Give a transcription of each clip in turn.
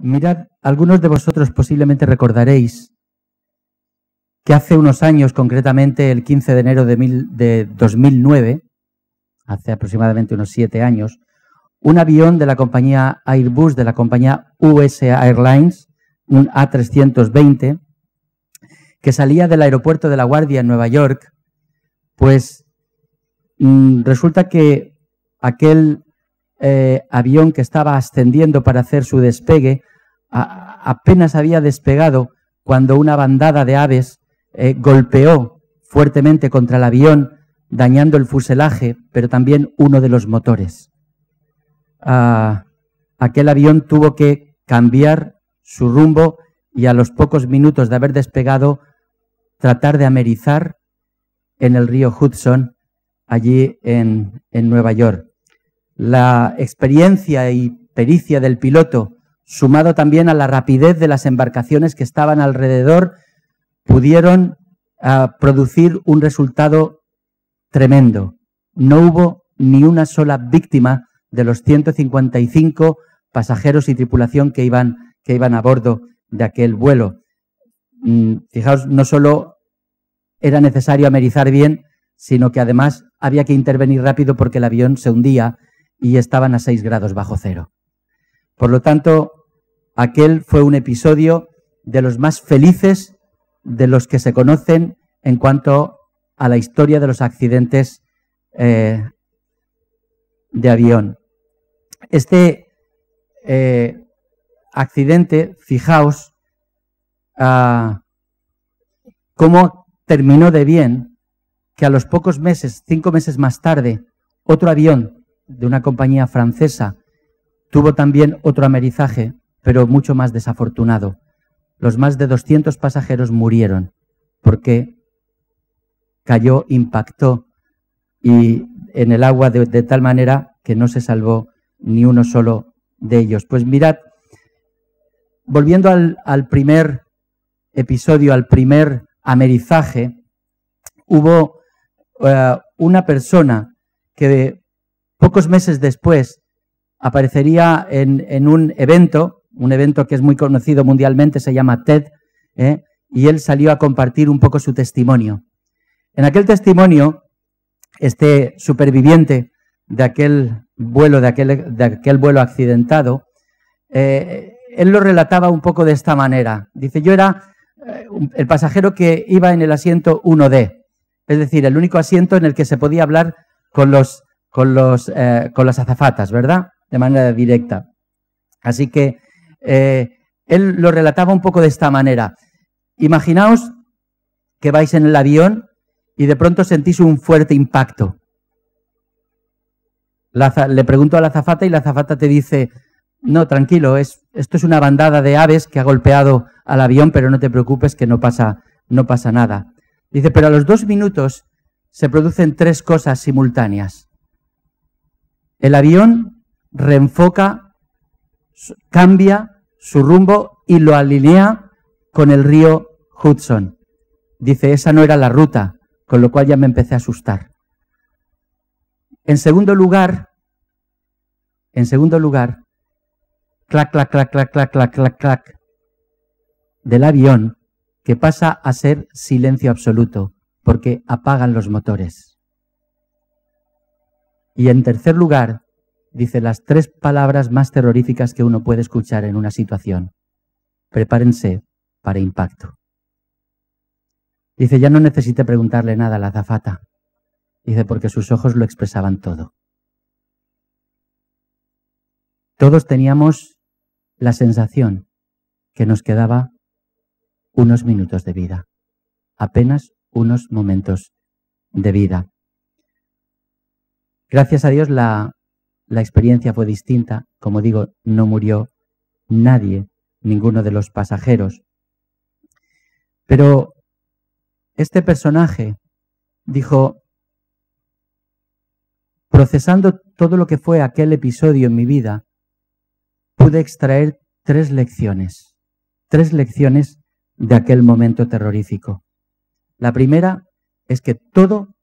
Mirad, algunos de vosotros posiblemente recordaréis que hace unos años, concretamente el 15 de enero de 2009, hace aproximadamente unos 7 años, un avión de la compañía Airbus, de la compañía US Airlines, un A320, que salía del aeropuerto de La Guardia en Nueva York, pues resulta que aquel avión que estaba ascendiendo para hacer su despegue apenas había despegado cuando una bandada de aves golpeó fuertemente contra el avión, dañando el fuselaje, pero también uno de los motores. Aquel avión tuvo que cambiar su rumbo y a los pocos minutos de haber despegado tratar de amerizar en el río Hudson, allí en Nueva York. La experiencia y pericia del piloto, sumado también a la rapidez de las embarcaciones que estaban alrededor, pudieron producir un resultado tremendo. No hubo ni una sola víctima de los 155 pasajeros y tripulación que iban a bordo de aquel vuelo. Fijaos, no solo era necesario amerizar bien, sino que además había que intervenir rápido porque el avión se hundía y estaban a 6 grados bajo cero. Por lo tanto, aquel fue un episodio de los más felices de los que se conocen en cuanto a la historia de los accidentes de avión. Este accidente, fijaos cómo terminó de bien, que a los pocos meses, 5 meses más tarde, otro avión de una compañía francesa tuvo también otro amerizaje, pero mucho más desafortunado. Los más de 200 pasajeros murieron porque cayó, impactó y en el agua de tal manera que no se salvó ni uno solo de ellos. Pues mirad, volviendo al primer episodio, al primer amerizaje, hubo una persona que pocos meses después aparecería en un evento que es muy conocido mundialmente, se llama TED, y él salió a compartir un poco su testimonio. En aquel testimonio, este superviviente de aquel vuelo, vuelo accidentado, él lo relataba un poco de esta manera. Dice, yo era el pasajero que iba en el asiento 1D, es decir, el único asiento en el que se podía hablar con las azafatas, ¿verdad? De manera directa. Así que él lo relataba un poco de esta manera. Imaginaos que vais en el avión y de pronto sentís un fuerte impacto. Le pregunto a la azafata y la azafata te dice, no, tranquilo, esto es una bandada de aves que ha golpeado al avión, pero no te preocupes que no pasa nada. Dice, pero a los 2 minutos se producen 3 cosas simultáneas. El avión reenfoca, cambia su rumbo y lo alinea con el río Hudson. Dice, esa no era la ruta, con lo cual ya me empecé a asustar. En segundo lugar, clac, clac, clac, clac, clac, clac, clac, clac, del avión, que pasa a ser silencio absoluto, porque apagan los motores. Y en tercer lugar, dice las 3 palabras más terroríficas que uno puede escuchar en una situación. Prepárense para impacto. Dice, ya no necesité preguntarle nada a la azafata. Dice, porque sus ojos lo expresaban todo. Todos teníamos la sensación que nos quedaba unos minutos de vida. Apenas unos momentos de vida. Gracias a Dios la experiencia fue distinta. Como digo, no murió nadie, ninguno de los pasajeros. Pero este personaje dijo, procesando todo lo que fue aquel episodio en mi vida, pude extraer 3 lecciones. 3 lecciones de aquel momento terrorífico. La primera es que todo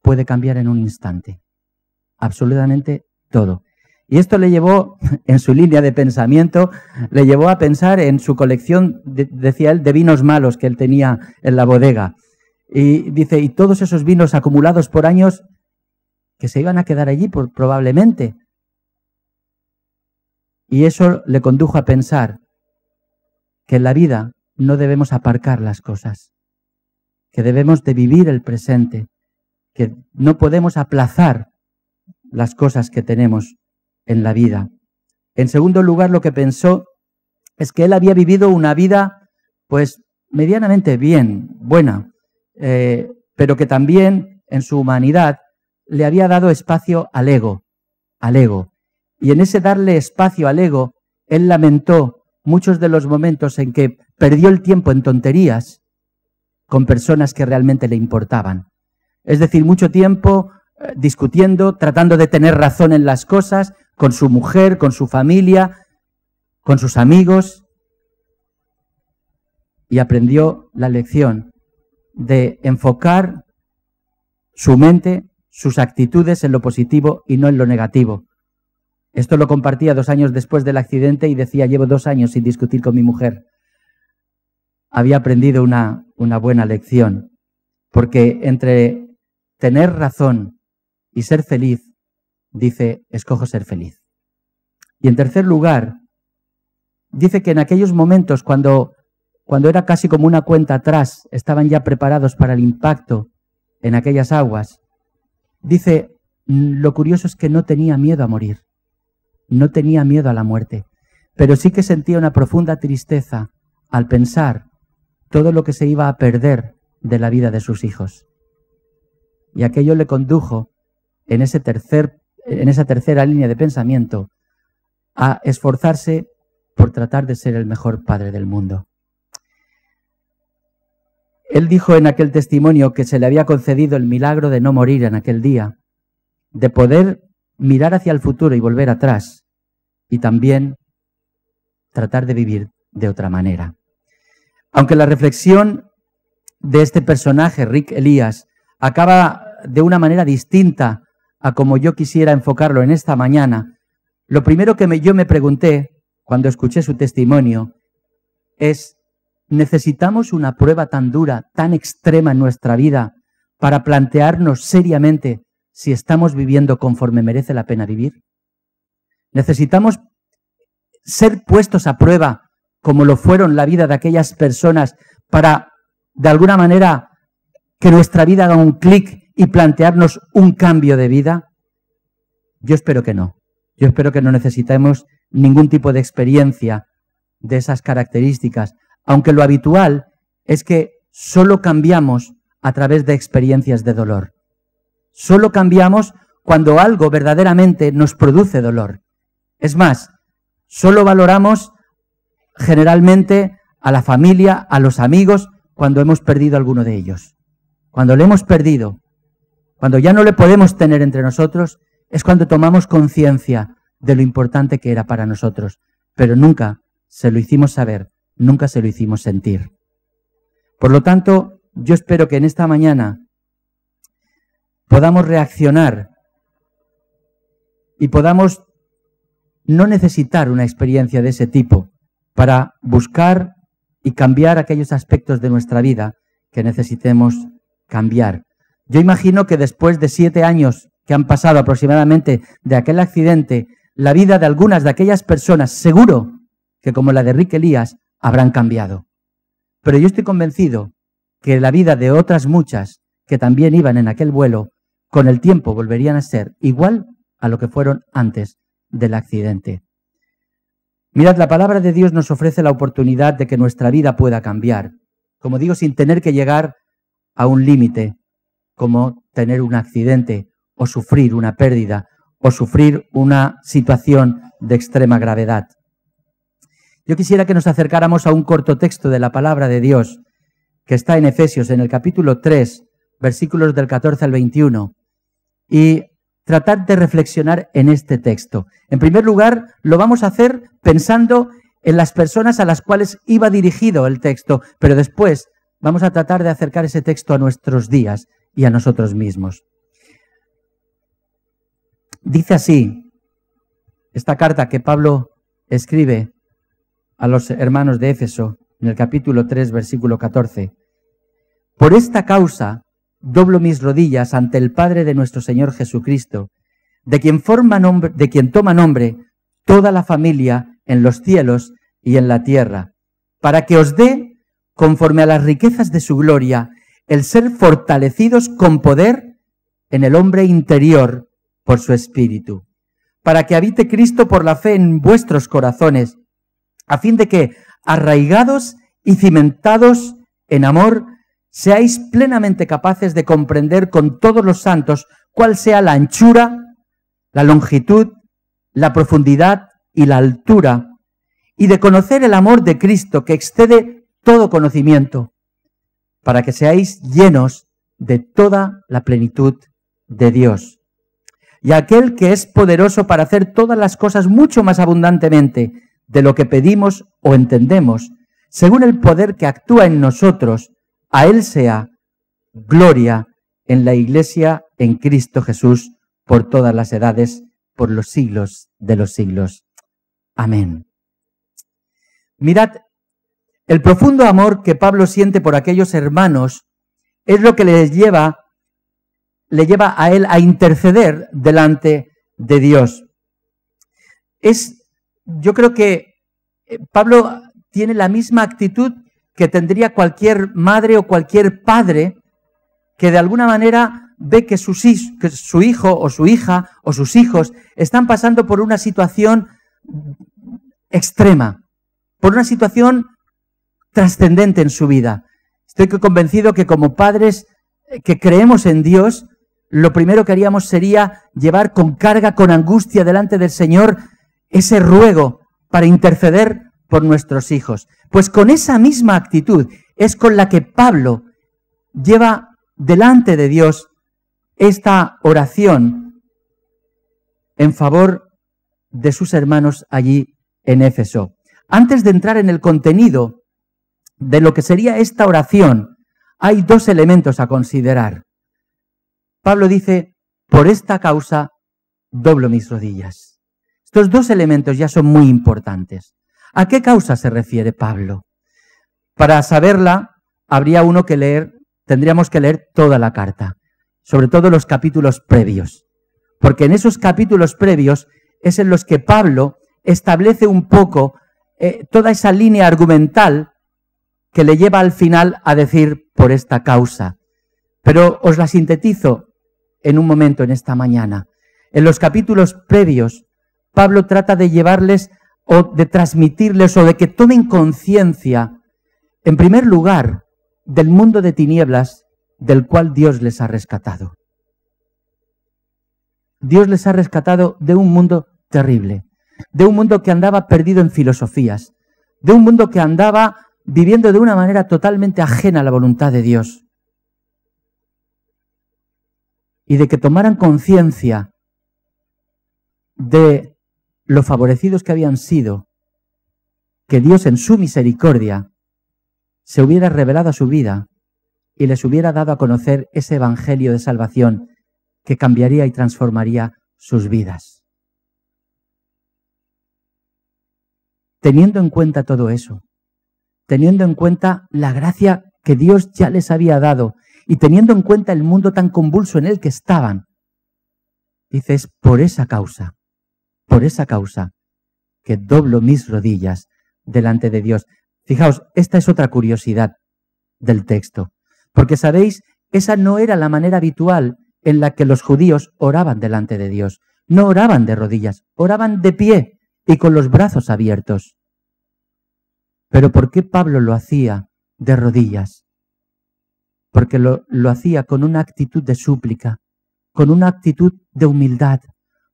puede cambiar en un instante. Absolutamente todo. Y esto le llevó, en su línea de pensamiento, le llevó a pensar en su colección, decía él, de vinos malos que él tenía en la bodega. Y dice, y todos esos vinos acumulados por años que se iban a quedar allí probablemente. Y eso le condujo a pensar que en la vida no debemos aparcar las cosas, que debemos de vivir el presente, que no podemos aplazar las cosas que tenemos en la vida. En segundo lugar, lo que pensó es que él había vivido una vida, pues, medianamente bien, buena, pero que también en su humanidad le había dado espacio al ego. Y en ese darle espacio al ego, él lamentó muchos de los momentos en que perdió el tiempo en tonterías con personas que realmente le importaban. Es decir, mucho tiempo discutiendo, tratando de tener razón en las cosas, con su mujer, con su familia, con sus amigos. Y aprendió la lección de enfocar su mente, sus actitudes en lo positivo y no en lo negativo. Esto lo compartía 2 años después del accidente y decía, llevo 2 años sin discutir con mi mujer. Había aprendido una buena lección, porque entre tener razón y ser feliz, dice, escojo ser feliz. Y en tercer lugar, dice que en aquellos momentos cuando era casi como una cuenta atrás, estaban ya preparados para el impacto en aquellas aguas, dice, lo curioso es que no tenía miedo a morir, no tenía miedo a la muerte, pero sí que sentía una profunda tristeza al pensar todo lo que se iba a perder de la vida de sus hijos. Y aquello le condujo en esa tercera línea de pensamiento a esforzarse por tratar de ser el mejor padre del mundo. Él dijo en aquel testimonio que se le había concedido el milagro de no morir en aquel día, de poder mirar hacia el futuro y volver atrás, y también tratar de vivir de otra manera. Aunque la reflexión de este personaje, Rick Elias, acaba de una manera distinta a como yo quisiera enfocarlo en esta mañana, lo primero que yo me pregunté cuando escuché su testimonio es, ¿necesitamos una prueba tan dura, tan extrema en nuestra vida para plantearnos seriamente si estamos viviendo conforme merece la pena vivir? ¿Necesitamos ser puestos a prueba como lo fueron la vida de aquellas personas para, de alguna manera, que nuestra vida haga un clic y plantearnos un cambio de vida? Yo espero que no. Yo espero que no necesitemos ningún tipo de experiencia de esas características, aunque lo habitual es que solo cambiamos a través de experiencias de dolor. Solo cambiamos cuando algo verdaderamente nos produce dolor. Es más, solo valoramos generalmente a la familia, a los amigos, cuando hemos perdido a alguno de ellos. Cuando le hemos perdido, cuando ya no le podemos tener entre nosotros, es cuando tomamos conciencia de lo importante que era para nosotros, pero nunca se lo hicimos saber, nunca se lo hicimos sentir. Por lo tanto, yo espero que en esta mañana podamos reaccionar y podamos no necesitar una experiencia de ese tipo para buscar y cambiar aquellos aspectos de nuestra vida que necesitemos cambiar. Yo imagino que después de 7 años que han pasado aproximadamente de aquel accidente, la vida de algunas de aquellas personas, seguro que como la de Rick Elias, habrán cambiado. Pero yo estoy convencido que la vida de otras muchas que también iban en aquel vuelo, con el tiempo volverían a ser igual a lo que fueron antes del accidente. Mirad, la palabra de Dios nos ofrece la oportunidad de que nuestra vida pueda cambiar, como digo, sin tener que llegar a un límite, como tener un accidente o sufrir una pérdida o sufrir una situación de extrema gravedad. Yo quisiera que nos acercáramos a un corto texto de la palabra de Dios que está en Efesios, en el capítulo 3, versículos del 14 al 21, y tratar de reflexionar en este texto. En primer lugar, lo vamos a hacer pensando en las personas a las cuales iba dirigido el texto, pero después vamos a tratar de acercar ese texto a nuestros días y a nosotros mismos. Dice así esta carta que Pablo escribe a los hermanos de Éfeso, en el capítulo 3, versículo 14. Por esta causa doblo mis rodillas ante el Padre de nuestro Señor Jesucristo, de quien toma nombre toda la familia en los cielos y en la tierra, para que os dé, conforme a las riquezas de su gloria, el ser fortalecidos con poder en el hombre interior por su Espíritu, para que habite Cristo por la fe en vuestros corazones, a fin de que, arraigados y cimentados en amor, seáis plenamente capaces de comprender con todos los santos cuál sea la anchura, la longitud, la profundidad y la altura, y de conocer el amor de Cristo que excede todo conocimiento, para que seáis llenos de toda la plenitud de Dios. Y aquel que es poderoso para hacer todas las cosas mucho más abundantemente de lo que pedimos o entendemos, según el poder que actúa en nosotros, a Él sea gloria en la Iglesia, en Cristo Jesús, por todas las edades, por los siglos de los siglos. Amén. Mirad, el profundo amor que Pablo siente por aquellos hermanos es lo que le lleva a él a interceder delante de Dios. Yo creo que Pablo tiene la misma actitud que tendría cualquier madre o cualquier padre que de alguna manera ve que su hijo o su hija o sus hijos están pasando por una situación extrema, por una situación trascendente en su vida. Estoy convencido que como padres que creemos en Dios, lo primero que haríamos sería llevar con carga, con angustia delante del Señor ese ruego para interceder por nuestros hijos. Pues con esa misma actitud es con la que Pablo lleva delante de Dios esta oración en favor de sus hermanos allí en Éfeso. Antes de entrar en el contenido de lo que sería esta oración, hay dos elementos a considerar. Pablo dice, por esta causa doblo mis rodillas. Estos dos elementos ya son muy importantes. ¿A qué causa se refiere Pablo? Para saberla, tendríamos que leer toda la carta, sobre todo los capítulos previos, porque en esos capítulos previos es en los que Pablo establece un poco toda esa línea argumental que le lleva al final a decir por esta causa. Pero os la sintetizo en un momento en esta mañana. En los capítulos previos, Pablo trata de llevarles o de transmitirles o de que tomen conciencia, en primer lugar, del mundo de tinieblas del cual Dios les ha rescatado. Dios les ha rescatado de un mundo terrible, de un mundo que andaba perdido en filosofías, de un mundo que andaba viviendo de una manera totalmente ajena a la voluntad de Dios. Y de que tomaran conciencia de lo favorecidos que habían sido, que Dios en su misericordia se hubiera revelado a su vida y les hubiera dado a conocer ese evangelio de salvación que cambiaría y transformaría sus vidas. Teniendo en cuenta todo eso, teniendo en cuenta la gracia que Dios ya les había dado y teniendo en cuenta el mundo tan convulso en el que estaban, dices, por esa causa que doblo mis rodillas delante de Dios. Fijaos, esta es otra curiosidad del texto, porque sabéis, esa no era la manera habitual en la que los judíos oraban delante de Dios. No oraban de rodillas, oraban de pie y con los brazos abiertos. Pero ¿por qué Pablo lo hacía de rodillas? Porque lo hacía con una actitud de súplica, con una actitud de humildad,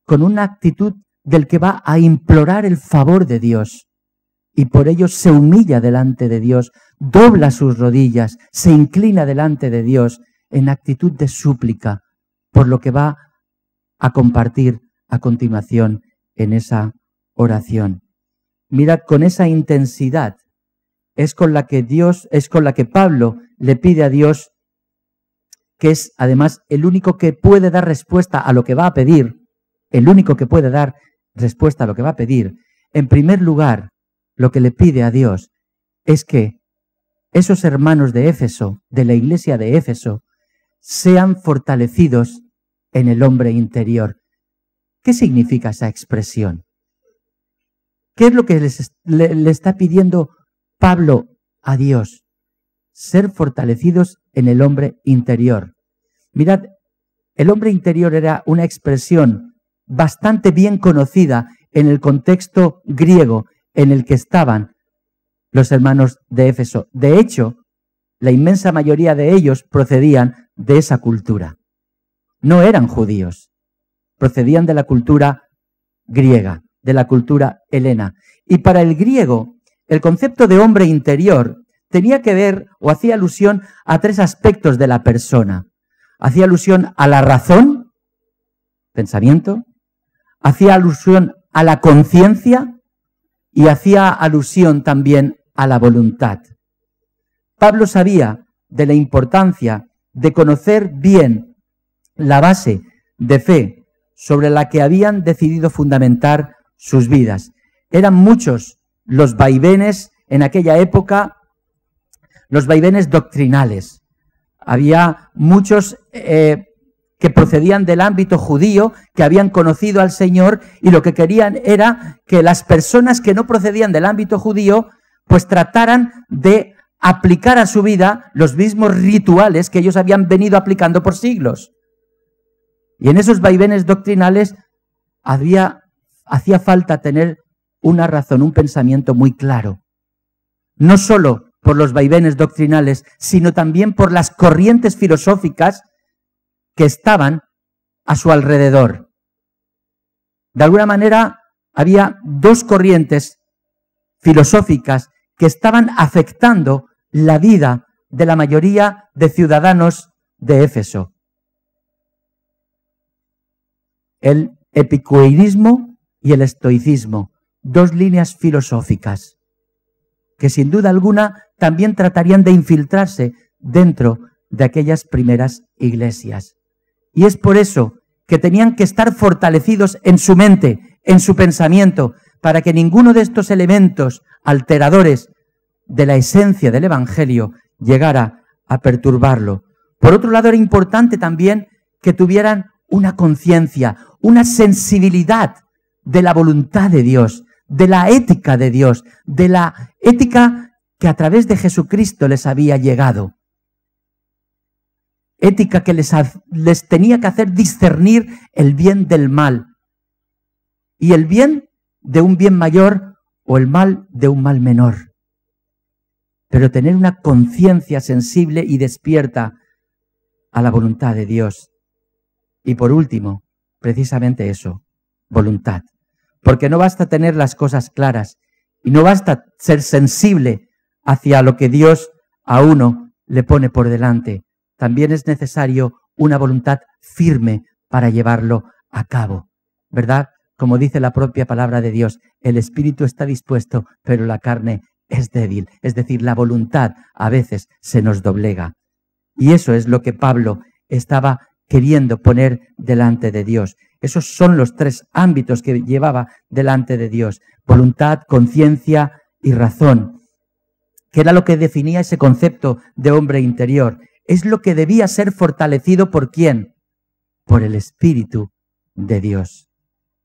con una actitud del que va a implorar el favor de Dios. Y por ello se humilla delante de Dios, dobla sus rodillas, se inclina delante de Dios en actitud de súplica, por lo que va a compartir a continuación en esa oración. Mirad, con esa intensidad es con la que Pablo le pide a Dios, que es además el único que puede dar respuesta a lo que va a pedir, el único que puede dar respuesta a lo que va a pedir, en primer lugar, lo que le pide a Dios es que esos hermanos de Éfeso, de la iglesia de Éfeso, sean fortalecidos en el hombre interior. ¿Qué significa esa expresión? ¿Qué es lo que le está pidiendo Pablo a Dios? Ser fortalecidos en el hombre interior. Mirad, el hombre interior era una expresión bastante bien conocida en el contexto griego en el que estaban los hermanos de Éfeso. De hecho, la inmensa mayoría de ellos procedían de esa cultura. No eran judíos, procedían de la cultura griega, de la cultura helena. Y para el griego, el concepto de hombre interior tenía que ver o hacía alusión a tres aspectos de la persona. Hacía alusión a la razón, pensamiento, hacía alusión a la conciencia y hacía alusión también a la voluntad. Pablo sabía de la importancia de conocer bien la base de fe sobre la que habían decidido fundamentar sus vidas. Eran muchos los vaivenes en aquella época, los vaivenes doctrinales. Había muchos que procedían del ámbito judío, que habían conocido al Señor y lo que querían era que las personas que no procedían del ámbito judío pues trataran de aplicar a su vida los mismos rituales que ellos habían venido aplicando por siglos. Y en esos vaivenes doctrinales hacía falta tener una razón, un pensamiento muy claro. No solo por los vaivenes doctrinales, sino también por las corrientes filosóficas que estaban a su alrededor. De alguna manera, había dos corrientes filosóficas que estaban afectando la vida de la mayoría de ciudadanos de Éfeso. El epicureísmo y el estoicismo, dos líneas filosóficas que sin duda alguna también tratarían de infiltrarse dentro de aquellas primeras iglesias. Y es por eso que tenían que estar fortalecidos en su mente, en su pensamiento, para que ninguno de estos elementos alteradores de la esencia del Evangelio llegara a perturbarlo. Por otro lado, era importante también que tuvieran una conciencia, una sensibilidad de la voluntad de Dios, de la ética de Dios, de la ética que a través de Jesucristo les había llegado. Ética que les tenía que hacer discernir el bien del mal. Y el bien de un bien mayor o el mal de un mal menor. Pero tener una conciencia sensible y despierta a la voluntad de Dios. Y por último, precisamente eso, voluntad. Porque no basta tener las cosas claras y no basta ser sensible hacia lo que Dios a uno le pone por delante. También es necesario una voluntad firme para llevarlo a cabo, ¿verdad? Como dice la propia palabra de Dios, el espíritu está dispuesto, pero la carne es débil. Es decir, la voluntad a veces se nos doblega. Y eso es lo que Pablo estaba queriendo poner delante de Dios. Esos son los tres ámbitos que llevaba delante de Dios. Voluntad, conciencia y razón. Que era lo que definía ese concepto de hombre interior. Es lo que debía ser fortalecido ¿por quién? Por el Espíritu de Dios.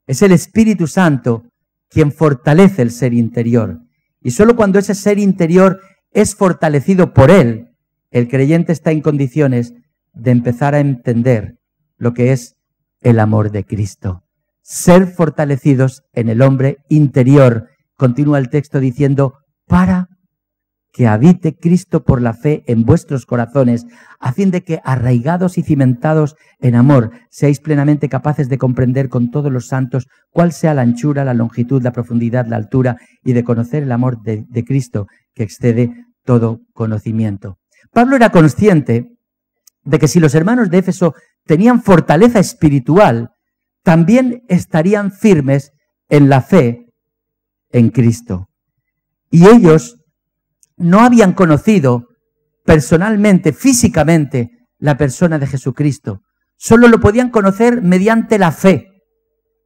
Es el Espíritu Santo quien fortalece el ser interior. Y solo cuando ese ser interior es fortalecido por Él, el creyente está en condiciones de empezar a entender lo que es el amor de Cristo. Ser fortalecidos en el hombre interior. Continúa el texto diciendo, para que habite Cristo por la fe en vuestros corazones, a fin de que, arraigados y cimentados en amor, seáis plenamente capaces de comprender con todos los santos cuál sea la anchura, la longitud, la profundidad, la altura, y de conocer el amor de Cristo, que excede todo conocimiento. Pablo era consciente de que si los hermanos de Éfeso tenían fortaleza espiritual, también estarían firmes en la fe en Cristo. Y ellos no habían conocido personalmente, físicamente, la persona de Jesucristo. Solo lo podían conocer mediante la fe,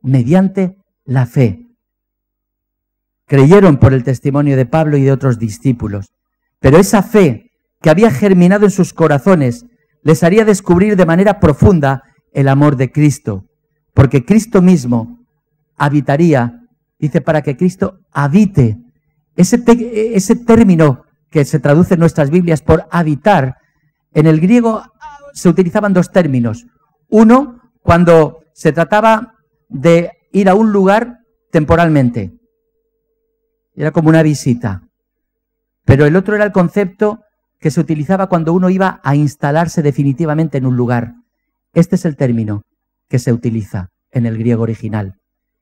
mediante la fe. Creyeron por el testimonio de Pablo y de otros discípulos, pero esa fe que había germinado en sus corazones les haría descubrir de manera profunda el amor de Cristo, porque Cristo mismo habitaría, dice, para que Cristo habite. Ese término que se traduce en nuestras Biblias por habitar, en el griego se utilizaban dos términos. Uno, cuando se trataba de ir a un lugar temporalmente. Era como una visita. Pero el otro era el concepto que se utilizaba cuando uno iba a instalarse definitivamente en un lugar. Este es el término que se utiliza en el griego original.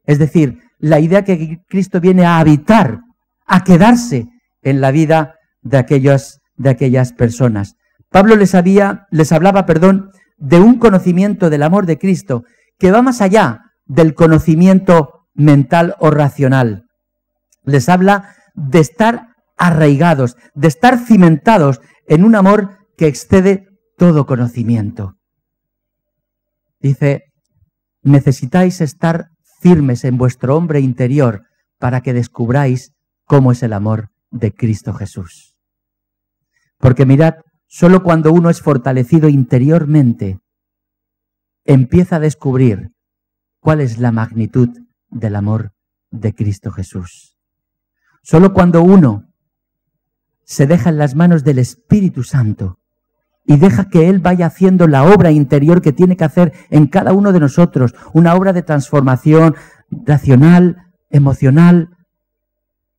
Es decir, la idea que Cristo viene a habitar, a quedarse en la vida de aquellas personas. Pablo les hablaba, de un conocimiento del amor de Cristo que va más allá del conocimiento mental o racional. Les habla de estar arraigados, de estar cimentados en un amor que excede todo conocimiento. Dice, necesitáis estar firmes en vuestro hombre interior para que descubráis cómo es el amor de Cristo Jesús. Porque mirad, solo cuando uno es fortalecido interiormente, empieza a descubrir cuál es la magnitud del amor de Cristo Jesús. Solo cuando uno se deja en las manos del Espíritu Santo y deja que Él vaya haciendo la obra interior que tiene que hacer en cada uno de nosotros, una obra de transformación racional, emocional,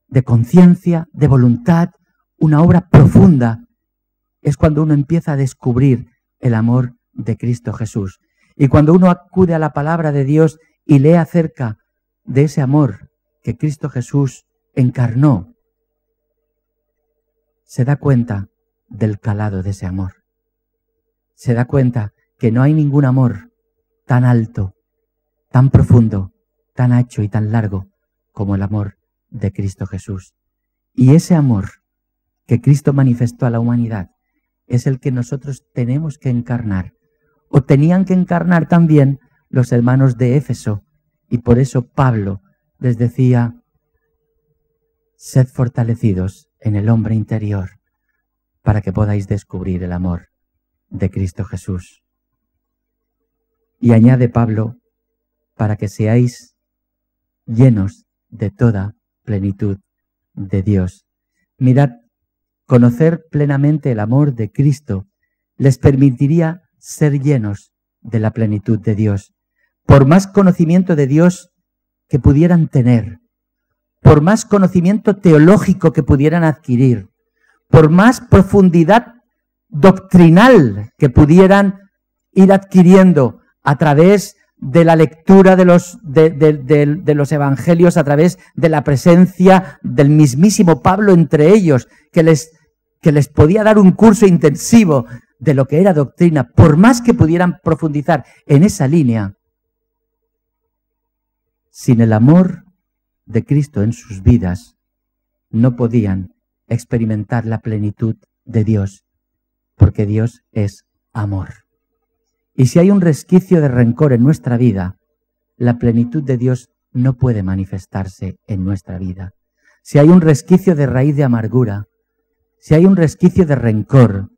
de conciencia, de voluntad, una obra profunda, es cuando uno empieza a descubrir el amor de Cristo Jesús. Y cuando uno acude a la palabra de Dios y lee acerca de ese amor que Cristo Jesús encarnó, se da cuenta del calado de ese amor. Se da cuenta que no hay ningún amor tan alto, tan profundo, tan ancho y tan largo como el amor de Cristo Jesús. Y ese amor que Cristo manifestó a la humanidad es el que nosotros tenemos que encarnar, o tenían que encarnar también los hermanos de Éfeso, y por eso Pablo les decía, sed fortalecidos en el hombre interior para que podáis descubrir el amor de Cristo Jesús. Y añade Pablo, para que seáis llenos de toda plenitud de Dios. Mirad, conocer plenamente el amor de Cristo les permitiría ser llenos de la plenitud de Dios. Por más conocimiento de Dios que pudieran tener, por más conocimiento teológico que pudieran adquirir, por más profundidad doctrinal que pudieran ir adquiriendo a través de la lectura de los evangelios, a través de la presencia del mismísimo Pablo entre ellos, que les podía dar un curso intensivo de lo que era doctrina, por más que pudieran profundizar en esa línea, sin el amor de Cristo en sus vidas, no podían experimentar la plenitud de Dios, porque Dios es amor. Y si hay un resquicio de rencor en nuestra vida, la plenitud de Dios no puede manifestarse en nuestra vida. Si hay un resquicio de raíz de amargura, si hay un resquicio de rencor,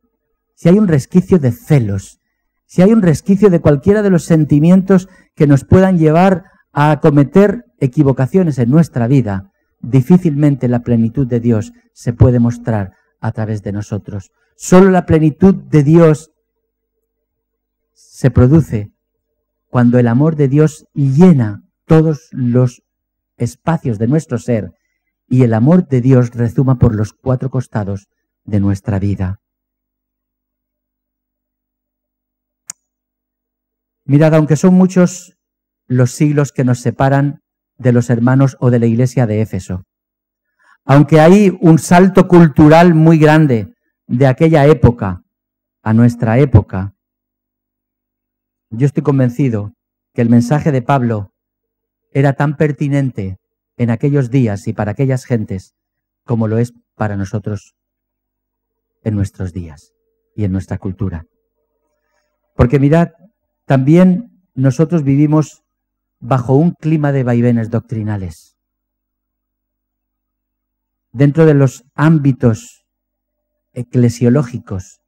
si hay un resquicio de celos, si hay un resquicio de cualquiera de los sentimientos que nos puedan llevar a cometer equivocaciones en nuestra vida, difícilmente la plenitud de Dios se puede mostrar a través de nosotros. Solo la plenitud de Dios se produce cuando el amor de Dios llena todos los espacios de nuestro ser y el amor de Dios rezuma por los cuatro costados de nuestra vida. Mirad, aunque son muchos los siglos que nos separan de los hermanos o de la iglesia de Éfeso, aunque hay un salto cultural muy grande de aquella época a nuestra época, yo estoy convencido que el mensaje de Pablo era tan pertinente en aquellos días y para aquellas gentes como lo es para nosotros en nuestros días y en nuestra cultura. Porque mirad, también nosotros vivimos bajo un clima de vaivenes doctrinales. Dentro de los ámbitos eclesiológicos,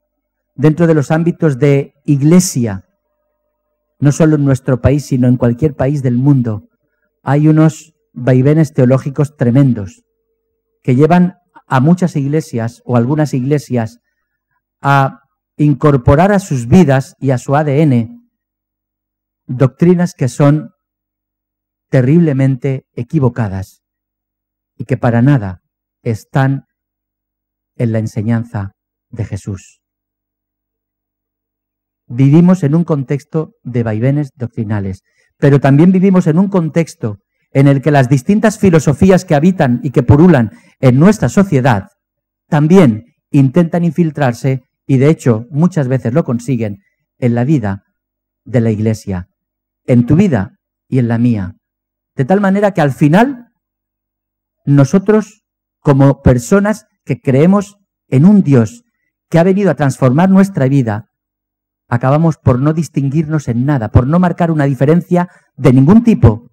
dentro de los ámbitos de iglesia, no solo en nuestro país, sino en cualquier país del mundo, hay unos vaivenes teológicos tremendos que llevan a muchas iglesias o algunas iglesias a incorporar a sus vidas y a su ADN doctrinas que son terriblemente equivocadas y que para nada están en la enseñanza de Jesús. Vivimos en un contexto de vaivenes doctrinales, pero también vivimos en un contexto en el que las distintas filosofías que habitan y que purulan en nuestra sociedad también intentan infiltrarse y de hecho muchas veces lo consiguen en la vida de la Iglesia, en tu vida y en la mía. De tal manera que al final nosotros, como personas que creemos en un Dios que ha venido a transformar nuestra vida, acabamos por no distinguirnos en nada, por no marcar una diferencia de ningún tipo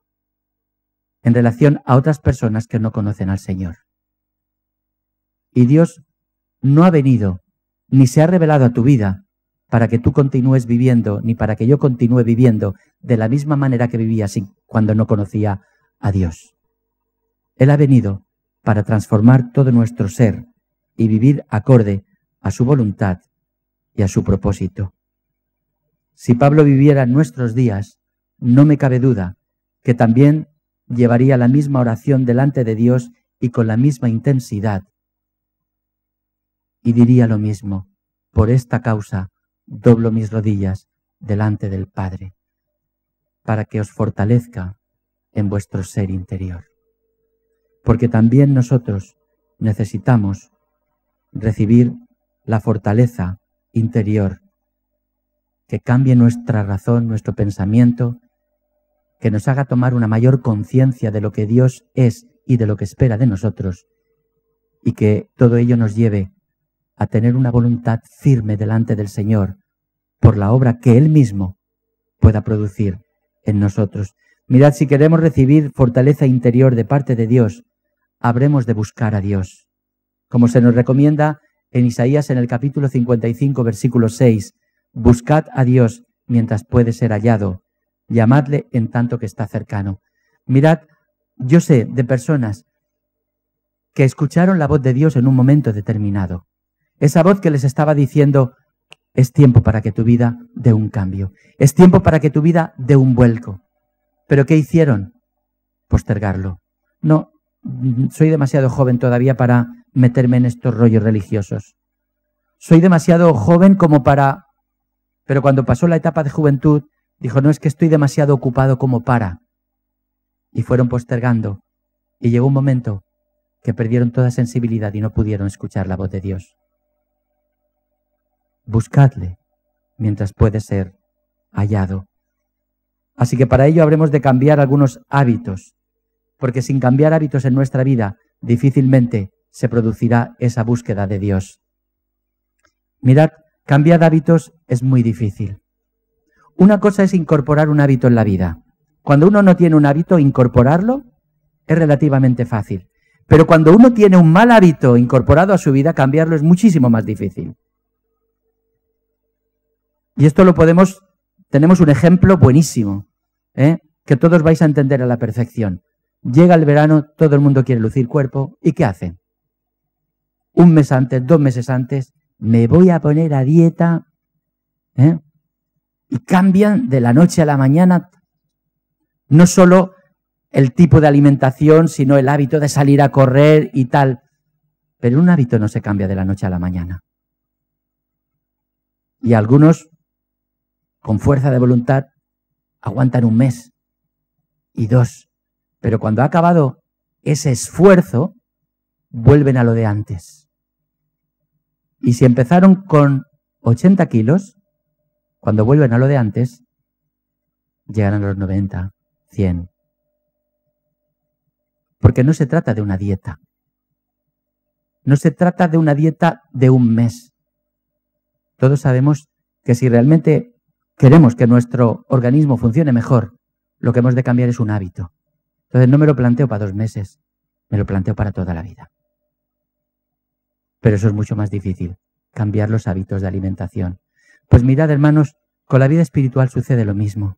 en relación a otras personas que no conocen al Señor. Y Dios no ha venido ni se ha revelado a tu vida para que tú continúes viviendo, ni para que yo continúe viviendo de la misma manera que vivía cuando no conocía a Dios. Él ha venido para transformar todo nuestro ser y vivir acorde a su voluntad y a su propósito. Si Pablo viviera en nuestros días, no me cabe duda que también llevaría la misma oración delante de Dios y con la misma intensidad. Y diría lo mismo: por esta causa doblo mis rodillas delante del Padre, para que os fortalezca en vuestro ser interior. Porque también nosotros necesitamos recibir la fortaleza interior que cambie nuestra razón, nuestro pensamiento, que nos haga tomar una mayor conciencia de lo que Dios es y de lo que espera de nosotros, y que todo ello nos lleve a tener una voluntad firme delante del Señor por la obra que Él mismo pueda producir en nosotros. Mirad, si queremos recibir fortaleza interior de parte de Dios, habremos de buscar a Dios. Como se nos recomienda en Isaías en el capítulo 55, versículo 6, buscad a Dios mientras puede ser hallado, llamadle en tanto que está cercano. Mirad, yo sé de personas que escucharon la voz de Dios en un momento determinado. Esa voz que les estaba diciendo: es tiempo para que tu vida dé un cambio, es tiempo para que tu vida dé un vuelco. ¿Pero qué hicieron? Postergarlo. No, soy demasiado joven todavía para meterme en estos rollos religiosos. Soy demasiado joven como para... Pero cuando pasó la etapa de juventud, dijo: no, es que estoy demasiado ocupado como para. Y fueron postergando. Y llegó un momento que perdieron toda sensibilidad y no pudieron escuchar la voz de Dios. Buscadle mientras puede ser hallado. Así que para ello habremos de cambiar algunos hábitos, porque sin cambiar hábitos en nuestra vida, difícilmente se producirá esa búsqueda de Dios. Mirad, cambiar hábitos es muy difícil. Una cosa es incorporar un hábito en la vida. Cuando uno no tiene un hábito, incorporarlo es relativamente fácil. Pero cuando uno tiene un mal hábito incorporado a su vida, cambiarlo es muchísimo más difícil. Y esto tenemos un ejemplo buenísimo, que todos vais a entender a la perfección. Llega el verano, todo el mundo quiere lucir cuerpo, ¿y qué hacen? Un mes antes, 2 meses antes, me voy a poner a dieta, y cambian de la noche a la mañana no solo el tipo de alimentación, sino el hábito de salir a correr y tal. Pero un hábito no se cambia de la noche a la mañana. Y algunos, con fuerza de voluntad, aguantan 1 mes y 2. Pero cuando ha acabado ese esfuerzo, vuelven a lo de antes. Y si empezaron con 80 kilos, cuando vuelven a lo de antes, llegan a los 90, 100. Porque no se trata de una dieta. No se trata de una dieta de 1 mes. Todos sabemos que si realmente queremos que nuestro organismo funcione mejor, lo que hemos de cambiar es un hábito. Entonces no me lo planteo para 2 meses, me lo planteo para toda la vida. Pero eso es mucho más difícil, cambiar los hábitos de alimentación. Pues mirad, hermanos, con la vida espiritual sucede lo mismo.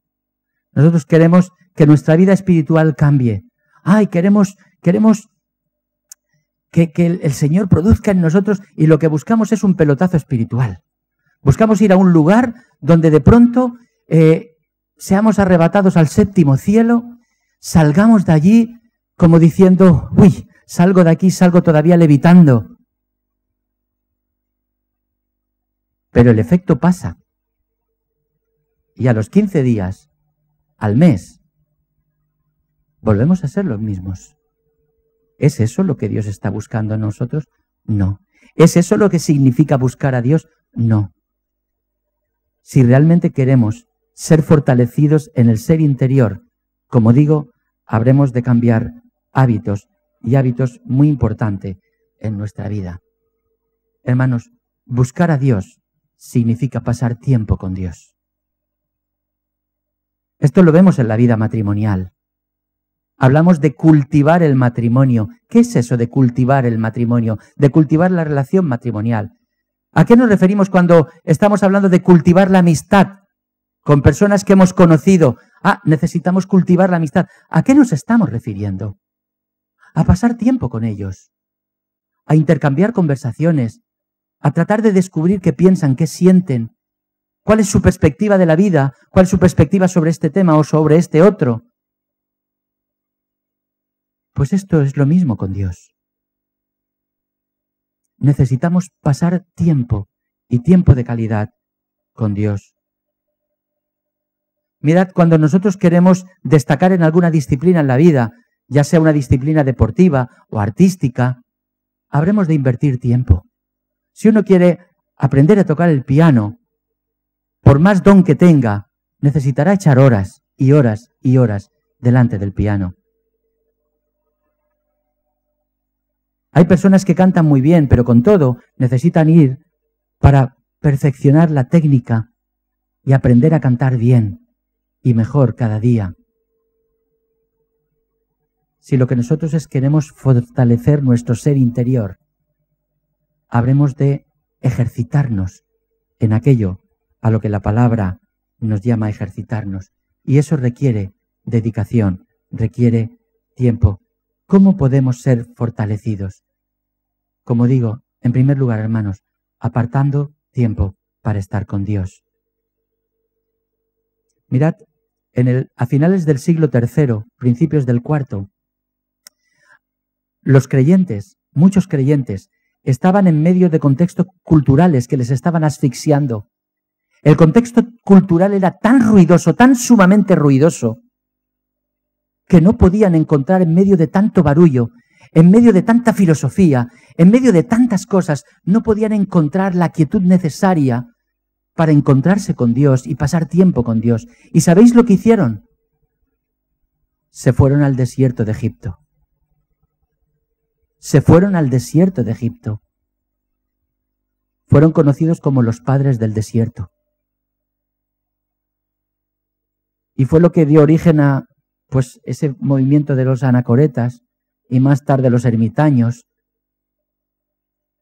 Nosotros queremos que nuestra vida espiritual cambie. Ay, queremos que el Señor produzca en nosotros, y lo que buscamos es un pelotazo espiritual. Buscamos ir a un lugar donde de pronto seamos arrebatados al 7º cielo, salgamos de allí como diciendo, uy, salgo de aquí, salgo todavía levitando. Pero el efecto pasa. Y a los 15 días, al mes, volvemos a ser los mismos. ¿Es eso lo que Dios está buscando en nosotros? No. ¿Es eso lo que significa buscar a Dios? No. Si realmente queremos ser fortalecidos en el ser interior, como digo, habremos de cambiar hábitos, y hábitos muy importantes en nuestra vida. Hermanos, buscar a Dios significa pasar tiempo con Dios. Esto lo vemos en la vida matrimonial. Hablamos de cultivar el matrimonio. ¿Qué es eso de cultivar el matrimonio? De cultivar la relación matrimonial. ¿A qué nos referimos cuando estamos hablando de cultivar la amistad con personas que hemos conocido? Necesitamos cultivar la amistad. ¿A qué nos estamos refiriendo? A pasar tiempo con ellos, a intercambiar conversaciones, a tratar de descubrir qué piensan, qué sienten, cuál es su perspectiva de la vida, cuál es su perspectiva sobre este tema o sobre este otro. Pues esto es lo mismo con Dios. Necesitamos pasar tiempo, y tiempo de calidad, con Dios. Mirad, cuando nosotros queremos destacar en alguna disciplina en la vida, ya sea una disciplina deportiva o artística, habremos de invertir tiempo. Si uno quiere aprender a tocar el piano, por más don que tenga, necesitará echar horas y horas y horas delante del piano. Hay personas que cantan muy bien, pero con todo necesitan ir para perfeccionar la técnica y aprender a cantar bien y mejor cada día. Si lo que nosotros queremos fortalecer nuestro ser interior, habremos de ejercitarnos en aquello a lo que la palabra nos llama a ejercitarnos. Y eso requiere dedicación, requiere tiempo. ¿Cómo podemos ser fortalecidos? Como digo, en primer lugar, hermanos, apartando tiempo para estar con Dios. Mirad, a finales del siglo III, principios del IV, los creyentes, muchos creyentes, estaban en medio de contextos culturales que les estaban asfixiando. El contexto cultural era tan ruidoso, tan sumamente ruidoso, que no podían encontrar en medio de tanto barullo, en medio de tanta filosofía, en medio de tantas cosas, no podían encontrar la quietud necesaria para encontrarse con Dios y pasar tiempo con Dios. ¿Y sabéis lo que hicieron? Se fueron al desierto de Egipto. Se fueron al desierto de Egipto. Fueron conocidos como los padres del desierto. Y fue lo que dio origen a ese movimiento de los anacoretas y más tarde los ermitaños.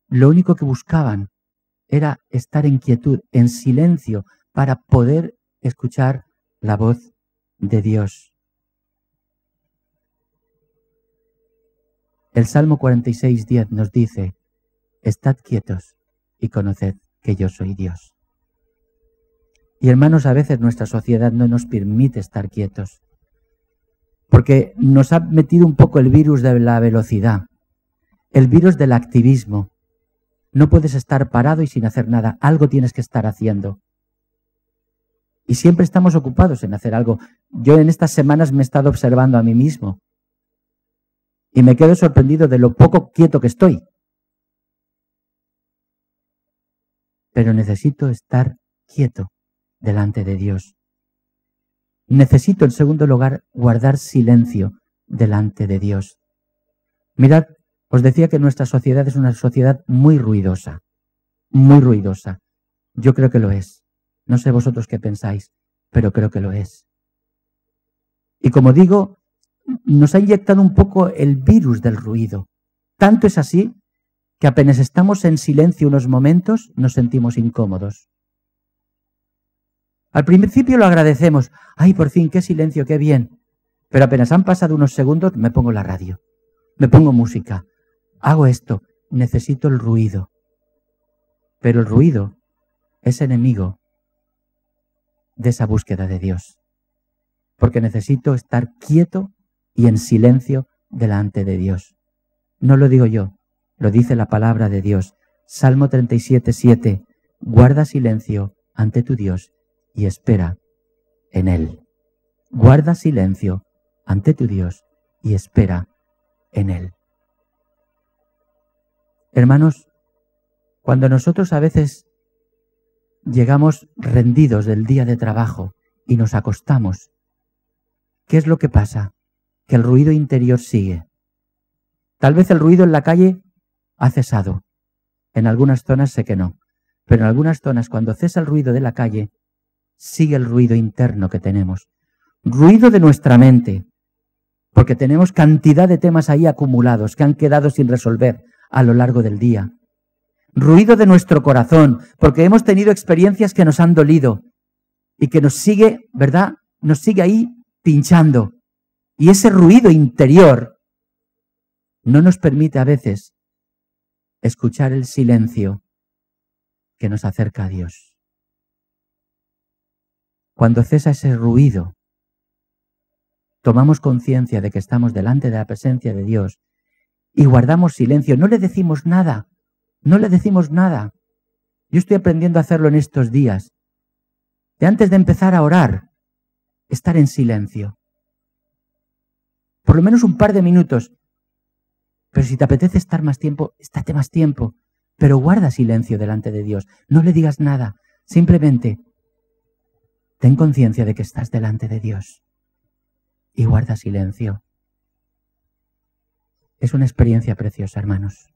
Lo único que buscaban era estar en quietud, en silencio, para poder escuchar la voz de Dios. El Salmo 46:10 nos dice: estad quietos y conoced que yo soy Dios. Y hermanos, a veces nuestra sociedad no nos permite estar quietos, porque nos ha metido un poco el virus de la velocidad, el virus del activismo. No puedes estar parado y sin hacer nada, algo tienes que estar haciendo. Y siempre estamos ocupados en hacer algo. Yo en estas semanas me he estado observando a mí mismo y me quedo sorprendido de lo poco quieto que estoy. Pero necesito estar quieto delante de Dios. Necesito, en segundo lugar, guardar silencio delante de Dios. Mirad, os decía que nuestra sociedad es una sociedad muy ruidosa, muy ruidosa. Yo creo que lo es. No sé vosotros qué pensáis, pero creo que lo es. Y como digo, nos ha inyectado un poco el virus del ruido. Tanto es así que apenas estamos en silencio unos momentos, nos sentimos incómodos. Al principio lo agradecemos. ¡Ay, por fin, qué silencio, qué bien! Pero apenas han pasado unos segundos, me pongo la radio, me pongo música, hago esto, necesito el ruido. Pero el ruido es enemigo de esa búsqueda de Dios, porque necesito estar quieto y en silencio delante de Dios. No lo digo yo, lo dice la palabra de Dios. Salmo 37:7, guarda silencio ante tu Dios y espera en Él. Guarda silencio ante tu Dios y espera en Él. Hermanos, cuando nosotros a veces llegamos rendidos del día de trabajo y nos acostamos, ¿qué es lo que pasa? Que el ruido interior sigue. Tal vez el ruido en la calle ha cesado. En algunas zonas sé que no. Pero en algunas zonas, cuando cesa el ruido de la calle, sigue el ruido interno que tenemos. Ruido de nuestra mente. Porque tenemos cantidad de temas ahí acumulados que han quedado sin resolver a lo largo del día. Ruido de nuestro corazón, porque hemos tenido experiencias que nos han dolido y que nos sigue, ¿verdad? Nos sigue ahí pinchando. Y ese ruido interior no nos permite a veces escuchar el silencio que nos acerca a Dios. Cuando cesa ese ruido, tomamos conciencia de que estamos delante de la presencia de Dios y guardamos silencio. No le decimos nada, no le decimos nada. Yo estoy aprendiendo a hacerlo en estos días. De antes de empezar a orar, estar en silencio. Por lo menos un par de minutos. Pero si te apetece estar más tiempo, estate más tiempo. Pero guarda silencio delante de Dios. No le digas nada. Simplemente ten conciencia de que estás delante de Dios. Y guarda silencio. Es una experiencia preciosa, hermanos.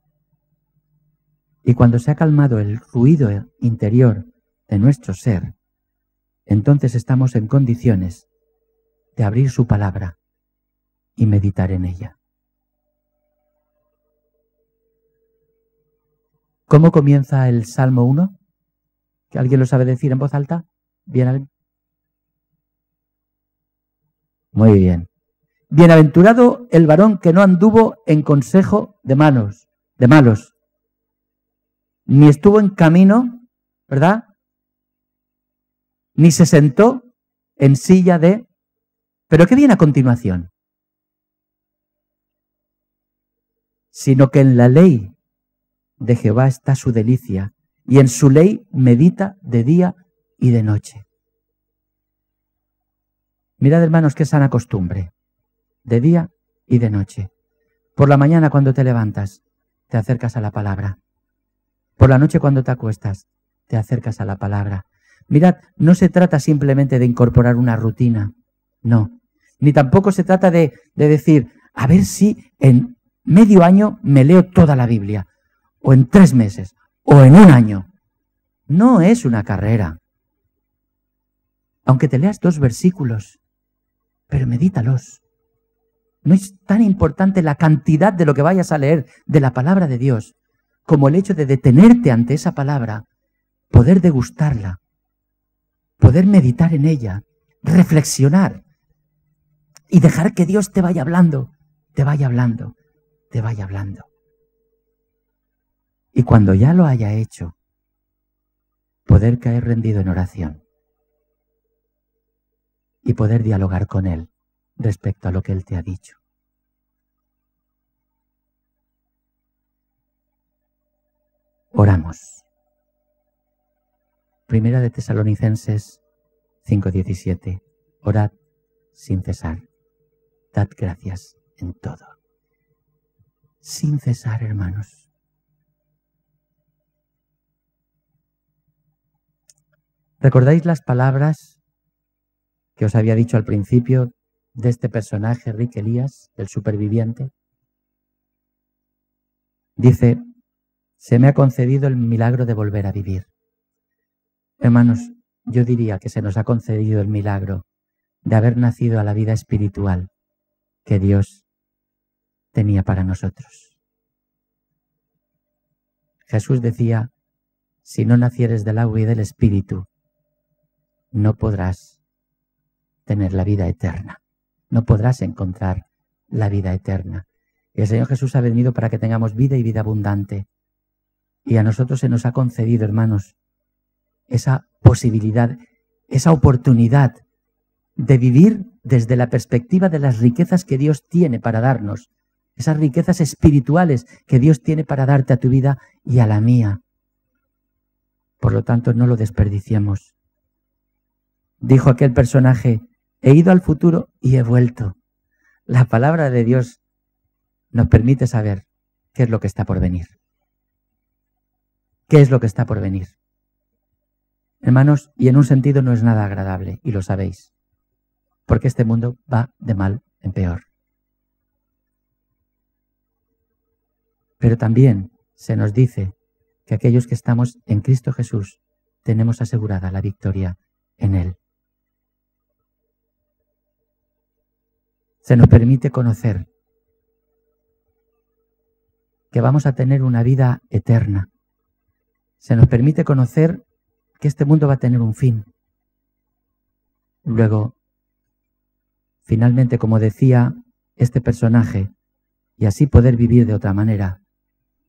Y cuando se ha calmado el ruido interior de nuestro ser, entonces estamos en condiciones de abrir su palabra y meditar en ella. ¿Cómo comienza el Salmo 1? ¿Que alguien lo sabe decir en voz alta? ¿Bien? Muy bien. Bienaventurado el varón que no anduvo en consejo de malos, ni estuvo en camino, ¿verdad? Ni se sentó en silla de... ¿Pero qué viene a continuación? Sino que en la ley de Jehová está su delicia, y en su ley medita de día y de noche. Mirad, hermanos, qué sana costumbre, de día y de noche. Por la mañana cuando te levantas, te acercas a la palabra. Por la noche cuando te acuestas, te acercas a la palabra. Mirad, no se trata simplemente de incorporar una rutina, no. Ni tampoco se trata de decir, a ver si en medio año me leo toda la Biblia, o en 3 meses, o en 1 año. No es una carrera. Aunque te leas 2 versículos, pero medítalos. No es tan importante la cantidad de lo que vayas a leer de la palabra de Dios, como el hecho de detenerte ante esa palabra, poder degustarla, poder meditar en ella, reflexionar y dejar que Dios te vaya hablando, te vaya hablando, te vaya hablando. Y cuando ya lo haya hecho, poder caer rendido en oración y poder dialogar con Él respecto a lo que Él te ha dicho. Oramos. Primera de Tesalonicenses 5:17. Orad sin cesar. Dad gracias en todo. Sin cesar, hermanos. ¿Recordáis las palabras que os había dicho al principio de este personaje, Rick Elías, del superviviente? Dice, se me ha concedido el milagro de volver a vivir. Hermanos, yo diría que se nos ha concedido el milagro de haber nacido a la vida espiritual que Dios tenía para nosotros. Jesús decía, si no nacieres del agua y del Espíritu, no podrás tener la vida eterna, no podrás encontrar la vida eterna. Y el Señor Jesús ha venido para que tengamos vida y vida abundante. Y a nosotros se nos ha concedido, hermanos, esa posibilidad, esa oportunidad de vivir desde la perspectiva de las riquezas que Dios tiene para darnos, esas riquezas espirituales que Dios tiene para darte a tu vida y a la mía. Por lo tanto, no lo desperdiciemos. Dijo aquel personaje, he ido al futuro y he vuelto. La palabra de Dios nos permite saber qué es lo que está por venir. ¿Qué es lo que está por venir? Hermanos, y en un sentido no es nada agradable, y lo sabéis, porque este mundo va de mal en peor. Pero también se nos dice que aquellos que estamos en Cristo Jesús tenemos asegurada la victoria en Él. Se nos permite conocer que vamos a tener una vida eterna. Se nos permite conocer que este mundo va a tener un fin. Luego, finalmente, como decía este personaje, y así poder vivir de otra manera,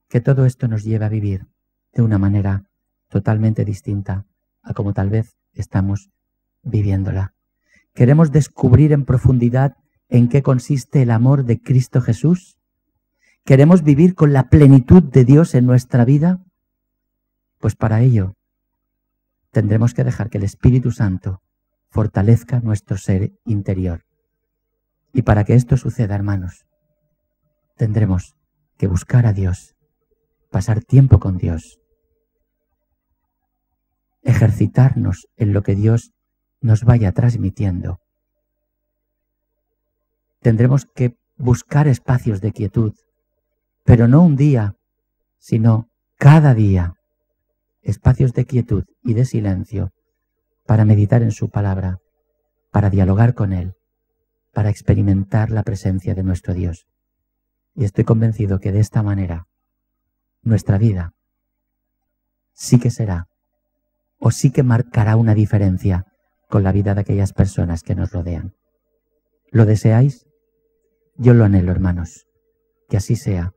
que todo esto nos lleva a vivir de una manera totalmente distinta a como tal vez estamos viviéndola. ¿Queremos descubrir en profundidad en qué consiste el amor de Cristo Jesús? ¿Queremos vivir con la plenitud de Dios en nuestra vida? Pues para ello tendremos que dejar que el Espíritu Santo fortalezca nuestro ser interior. Y para que esto suceda, hermanos, tendremos que buscar a Dios, pasar tiempo con Dios, ejercitarnos en lo que Dios nos vaya transmitiendo. Tendremos que buscar espacios de quietud, pero no un día, sino cada día, espacios de quietud y de silencio para meditar en su palabra, para dialogar con Él, para experimentar la presencia de nuestro Dios. Y estoy convencido que de esta manera nuestra vida sí que será, o sí que marcará una diferencia con la vida de aquellas personas que nos rodean. ¿Lo deseáis? Yo lo anhelo, hermanos, que así sea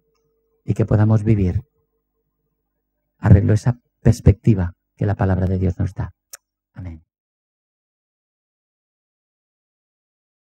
y que podamos vivir arreglo esa perspectiva que la palabra de Dios nos da. Amén.